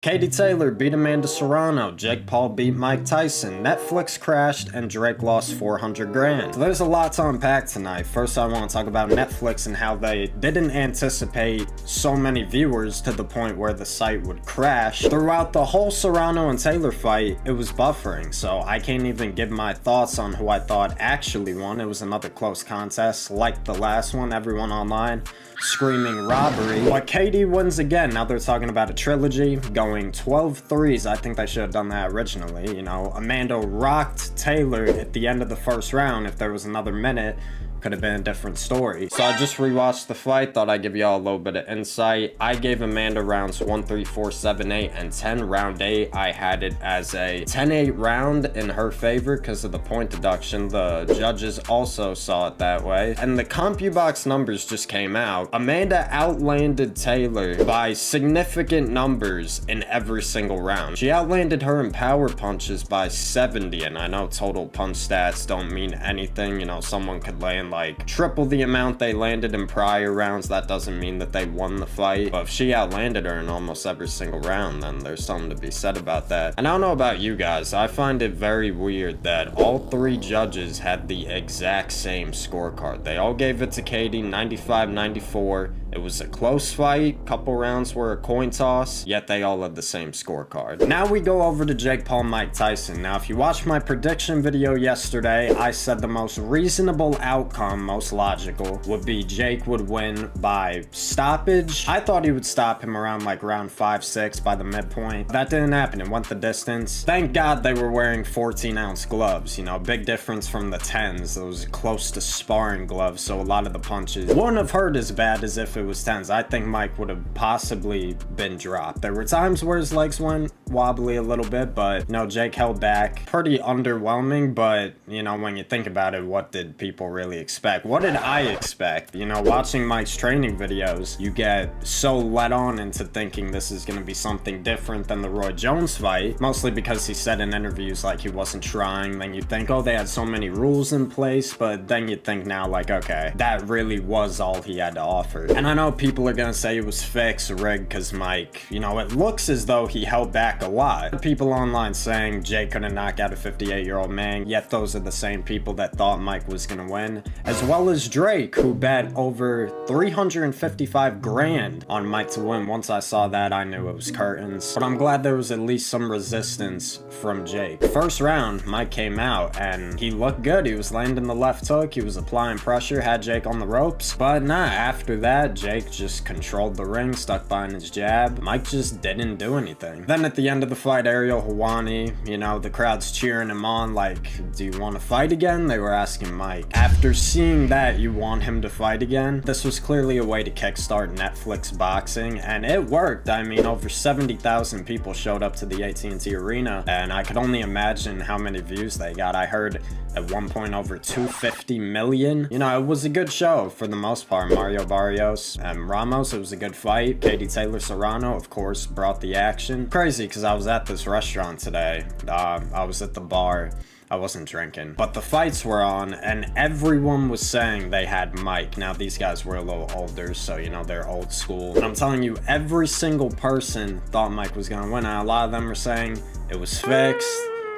Katie Taylor beat Amanda Serrano, Jake Paul beat Mike Tyson, Netflix crashed, and Drake lost 400 grand. So there's a lot to unpack tonight. First, I want to talk about Netflix and how they didn't anticipate so many viewers to the point where the site would crash. Throughout the whole Serrano and Taylor fight, it was buffering, so I can't even give my thoughts on who I thought actually won. It was another close contest, like the last one, everyone online screaming robbery. But Katie wins again. Now they're talking about a trilogy, going 12 threes. I think they should have done that originally. You know, Amanda rocked Taylor at the end of the first round. If there was another minute, could have been a different story. So I just rewatched the fight, thought I'd give y'all a little bit of insight. I gave Amanda rounds 1, 3, 4, 7, 8, and 10. Round 8, I had it as a 10-8 round in her favor because of the point deduction. The judges also saw it that way. And the CompuBox numbers just came out. Amanda outlanded Taylor by significant numbers in every single round. She outlanded her in power punches by 70, and I know total punch stats don't mean anything. You know, someone could land like triple the amount they landed in prior rounds. That doesn't mean that they won the fight, but if she outlanded her in almost every single round, then there's something to be said about that. And I don't know about you guys, I find it very weird that all three judges had the exact same scorecard. They all gave it to Katie, 95-94. It was a close fight, couple rounds were a coin toss, yet they all had the same scorecard. Now we go over to Jake Paul, Mike Tyson. Now if you watched my prediction video yesterday, I said the most reasonable outcome, most logical, would be Jake would win by stoppage. I thought he would stop him around like round 5-6 by the midpoint. That didn't happen, it went the distance. Thank God they were wearing 14-ounce gloves, you know, big difference from the 10s. Those close to sparring gloves, so a lot of the punches wouldn't have hurt as bad as if it was 10s. I think Mike would have possibly been dropped. There were times where his legs went wobbly a little bit, but no, Jake held back. Pretty underwhelming, but you know, when you think about it, what did people really expect? What did I expect? You know, watching Mike's training videos, you get so let on into thinking this is going to be something different than the Roy Jones fight, mostly because he said in interviews like he wasn't trying. Then you think, oh, they had so many rules in place, but then you think now like, okay, that really was all he had to offer. And I know people are gonna say it was fixed, rigged, because Mike, you know, it looks as though he held back a lot. People online saying Jake couldn't knock out a 58-year-old man, yet those are the same people that thought Mike was gonna win. As well as Drake, who bet over 355 grand on Mike to win. Once I saw that, I knew it was curtains. But I'm glad there was at least some resistance from Jake. First round, Mike came out and he looked good. He was landing the left hook, he was applying pressure, had Jake on the ropes. But nah, after that, Jake just controlled the ring, stuck behind his jab. Mike just didn't do anything. Then at the end of the fight, Ariel Helwani, you know, the crowd's cheering him on like, do you want to fight again? They were asking Mike. After seeing that, you want him to fight again? This was clearly a way to kickstart Netflix boxing, and it worked. I mean, over 70,000 people showed up to the AT&T Arena, and I could only imagine how many views they got. I heard at one point over 250 million. You know, it was a good show for the most part. Mario Barrios and Ramos, it was a good fight. Katie Taylor Serrano, of course, brought the action. Crazy, because I was at this restaurant today. I was at the bar. I wasn't drinking, but the fights were on and everyone was saying they had Mike. Now these guys were a little older, so you know, they're old school. And I'm telling you, every single person thought Mike was gonna win. And a lot of them were saying it was fixed,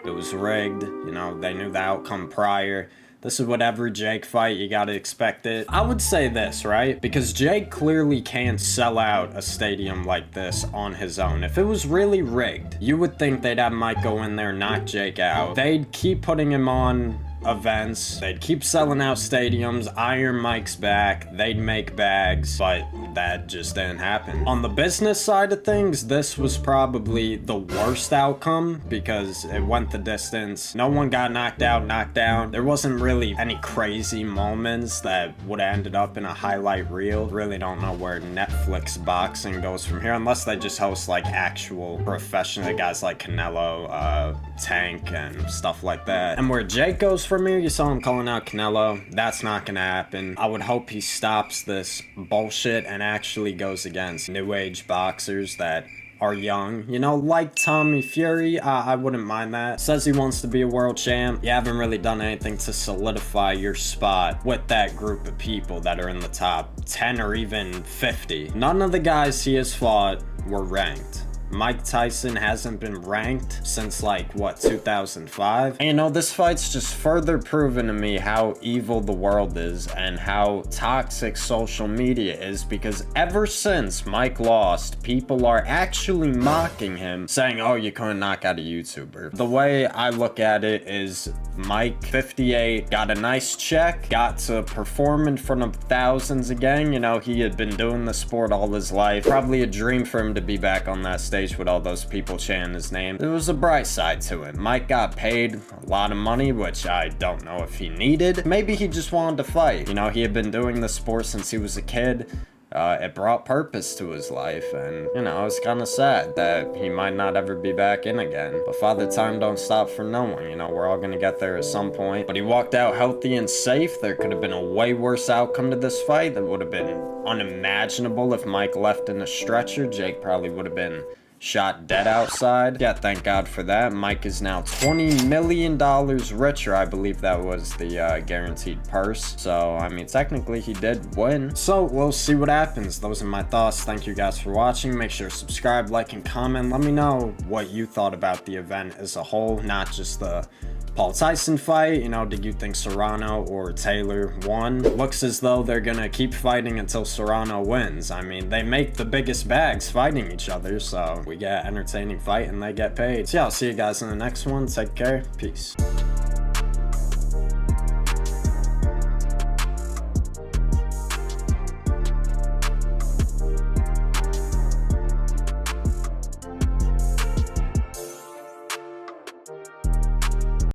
it was rigged, you know, they knew the outcome prior. This is what every Jake fight, you gotta expect it. I would say this, right? Because Jake clearly can't sell out a stadium like this on his own. If it was really rigged, you would think they'd have Mike go in there, knock Jake out. They'd keep putting him on events, they'd keep selling out stadiums, iron Mike's back, they'd make bags, but that just didn't happen. On the business side of things, this was probably the worst outcome because it went the distance. No one got knocked out, knocked down. There wasn't really any crazy moments that would have ended up in a highlight reel. Really don't know where Netflix boxing goes from here, unless they just host like actual professional guys like Canelo, Tank, and stuff like that. And where Jake goes from here, you saw him calling out Canelo. That's not gonna happen. I would hope he stops this bullshit and actually goes against new age boxers that are young, you know, like Tommy Fury. I wouldn't mind that. Says he wants to be a world champ. You haven't really done anything to solidify your spot with that group of people that are in the top 10 or even 50. None of the guys he has fought were ranked. Mike Tyson hasn't been ranked since like, what, 2005? And you know, this fight's just further proven to me how evil the world is and how toxic social media is, because ever since Mike lost, people are actually mocking him, saying, oh, you couldn't knock out a YouTuber. The way I look at it is Mike, 58, got a nice check, got to perform in front of thousands again. You know, he had been doing the sport all his life. Probably a dream for him to be back on that stage with all those people chanting his name. There was a bright side to it. Mike got paid a lot of money, which I don't know if he needed. Maybe he just wanted to fight. You know, he had been doing the sport since he was a kid. It brought purpose to his life, and you know, it's kind of sad that he might not ever be back in again. But Father Time don't stop for no one. You know, we're all gonna get there at some point. But he walked out healthy and safe. There could have been a way worse outcome to this fight. That would have been unimaginable if Mike left in a stretcher. Jake probably would have been shot dead outside. Yeah, thank God for that. Mike is now $20 million richer. I believe that was the guaranteed purse. So, I mean, technically he did win. So, we'll see what happens. Those are my thoughts. Thank you guys for watching. Make sure to subscribe, like, and comment. Let me know what you thought about the event as a whole, not just the Paul Tyson fight. You know, did you think Serrano or Taylor won? Looks as though they're gonna keep fighting until Serrano wins. I mean, they make the biggest bags fighting each other, so we get entertaining fight and they get paid. So yeah, I'll see you guys in the next one. Take care. Peace.